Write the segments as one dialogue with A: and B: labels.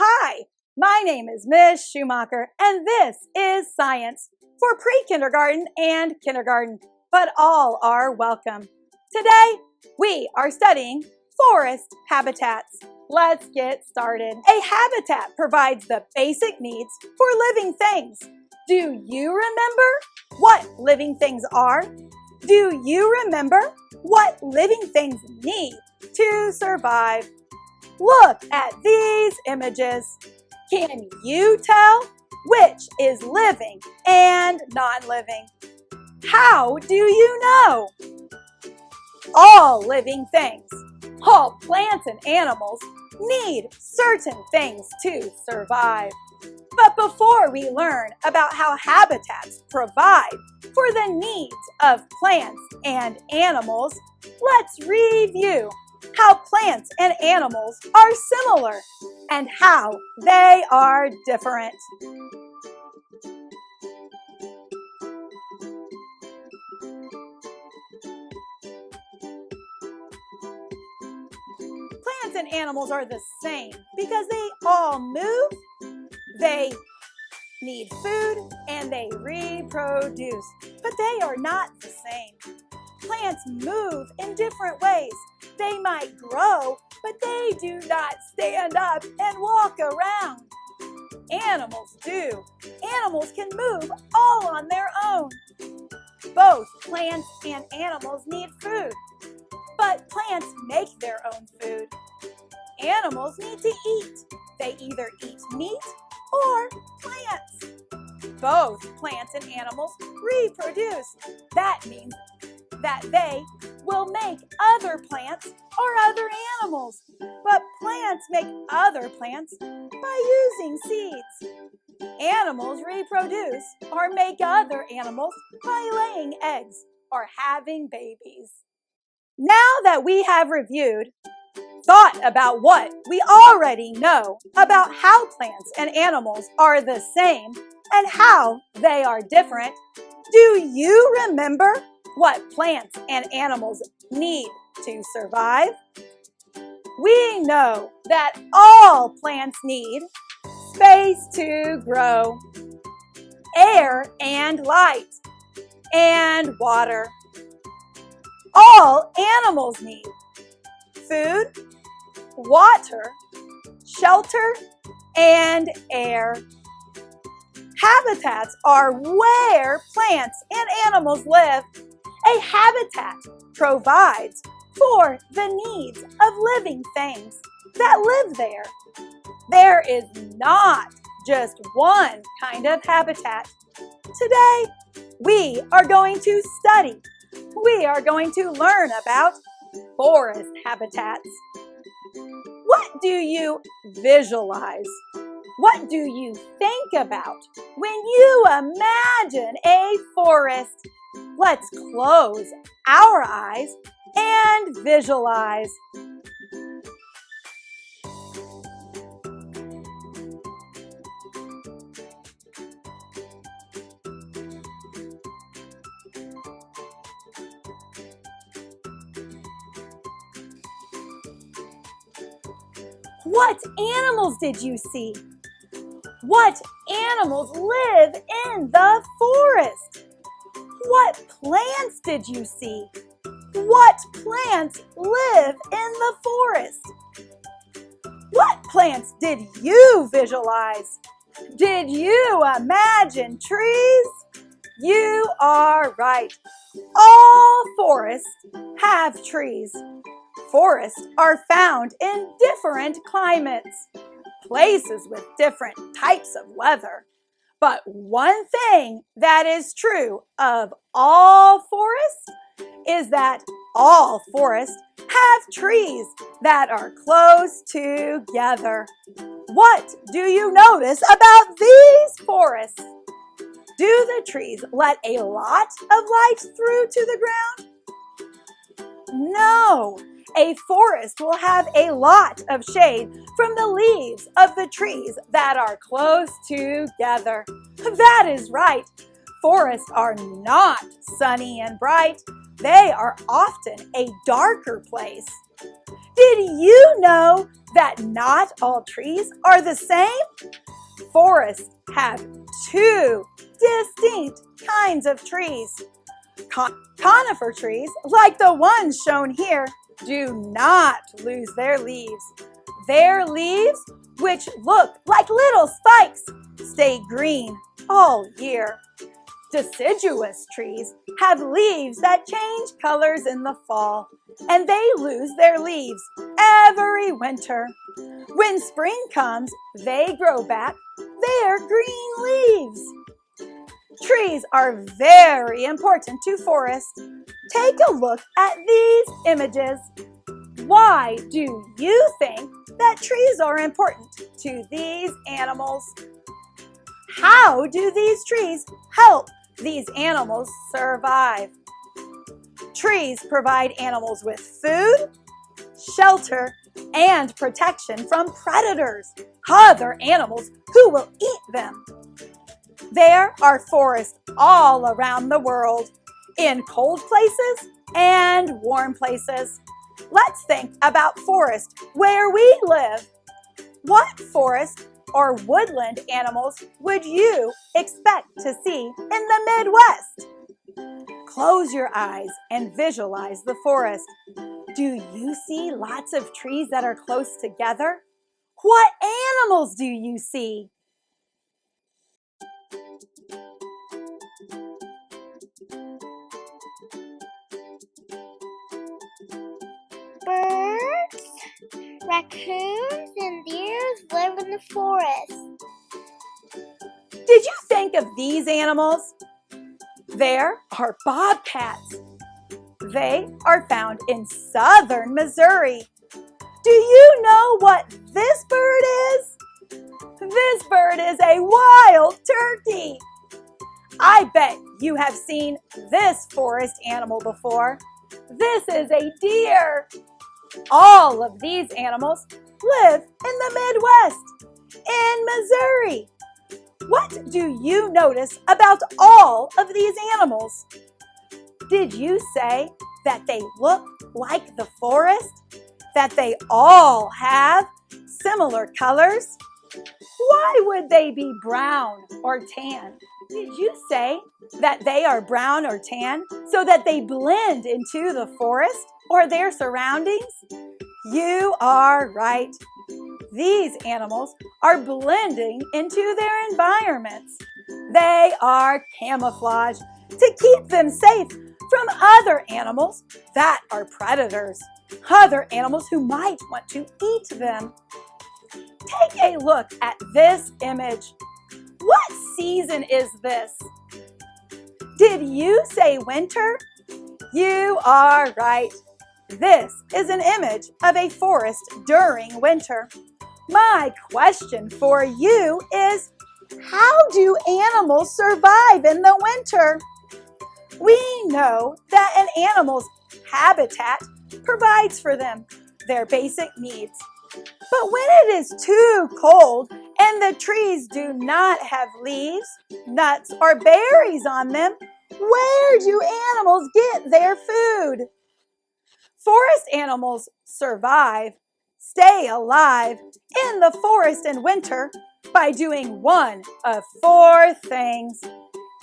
A: Hi, my name is Ms. Schumacher, and this is Science for pre-kindergarten and kindergarten, but all are welcome. Today, we are studying forest habitats. Let's get started. A habitat provides the basic needs for living things. Do you remember what living things are? Do you remember what living things need to survive? Look at these images. Can you tell which is living and non-living? How do you know? All living things, all plants and animals need certain things to survive. But before we learn about how habitats provide for the needs of plants and animals, let's review how plants and animals are similar and how they are different. Plants and animals are the same because they all move, they need food, and they reproduce. But they are not the same. Plants move in different ways. They might grow, but they do not stand up and walk around. Animals do. Animals can move all on their own. Both plants and animals need food, but plants make their own food. Animals need to eat. They either eat meat or plants. Both plants and animals reproduce. That means that they will make other plants or other animals. But plants make other plants by using seeds. Animals reproduce or make other animals by laying eggs or having babies. Now that we have reviewed, thought about what we already know about how plants and animals are the same and how they are different, do you remember what plants and animals need to survive? We know that all plants need space to grow, air and light, and water. All animals need food, water, shelter, and air. Habitats are where plants and animals live. A habitat provides for the needs of living things that live there. There is not just one kind of habitat. Today, we are going to study. We are going to learn about forest habitats. What do you visualize? What do you think about when you imagine a forest? Let's close our eyes and visualize. What animals did you see? What animals live in the forest? What plants did you see? What plants live in the forest? What plants did you visualize? Did you imagine trees? You are right. All forests have trees. Forests are found in different climates, places with different types of weather. But one thing that is true of all forests is that all forests have trees that are close together. What do you notice about these forests? Do the trees let a lot of light through to the ground? No. A forest will have a lot of shade from the leaves of the trees that are close together. That is right. Forests are not sunny and bright. They are often a darker place. Did you know that not all trees are the same? Forests have two distinct kinds of trees. Conifer trees, like the ones shown here, do not lose their leaves. Their leaves, which look like little spikes, stay green all year. Deciduous trees have leaves that change colors in the fall, and they lose their leaves every winter. When spring comes, they grow back their green leaves. Trees are very important to forests. Take a look at these images. Why do you think that trees are important to these animals? How do these trees help these animals survive? Trees provide animals with food, shelter, and protection from predators, other animals who will eat them. There are forests all around the world, in cold places and warm places. Let's think about forests where we live. What forest or woodland animals would you expect to see in the Midwest? Close your eyes and visualize the forest. Do you see lots of trees that are close together? What animals do you see?
B: Birds, raccoons, and deers live in the forest.
A: Did you think of these animals? There are bobcats. They are found in southern Missouri. Do you know what this bird is? This bird is a wild turkey. I bet you have seen this forest animal before. This is a deer. All of these animals live in the Midwest, in Missouri. What do you notice about all of these animals? Did you say that they look like the forest? That they all have similar colors? Why would they be brown or tan? Did you say that they are brown or tan so that they blend into the forest or their surroundings? You are right. These animals are blending into their environments. They are camouflaged to keep them safe from other animals that are predators, other animals who might want to eat them. Take a look at this image. What season is this? Did you say winter? You are right. This is an image of a forest during winter. My question for you is, how do animals survive in the winter? We know that an animal's habitat provides for them their basic needs. But when it is too cold and the trees do not have leaves, nuts, or berries on them, where do animals get their food? Forest animals survive, stay alive in the forest in winter by doing one of four things.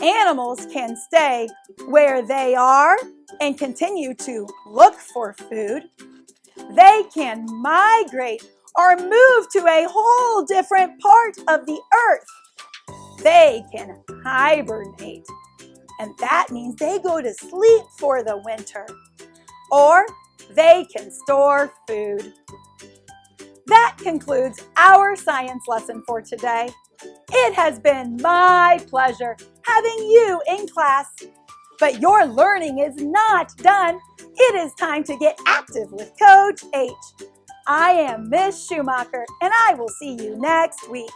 A: Animals can stay where they are and continue to look for food. They can migrate or move to a whole different part of the earth. They can hibernate, and that means they go to sleep for the winter. Or they can store food. That concludes our science lesson for today. It has been my pleasure having you in class. But your learning is not done. It is time to get active with Coach H. I am Miss Schumacher, and I will see you next week.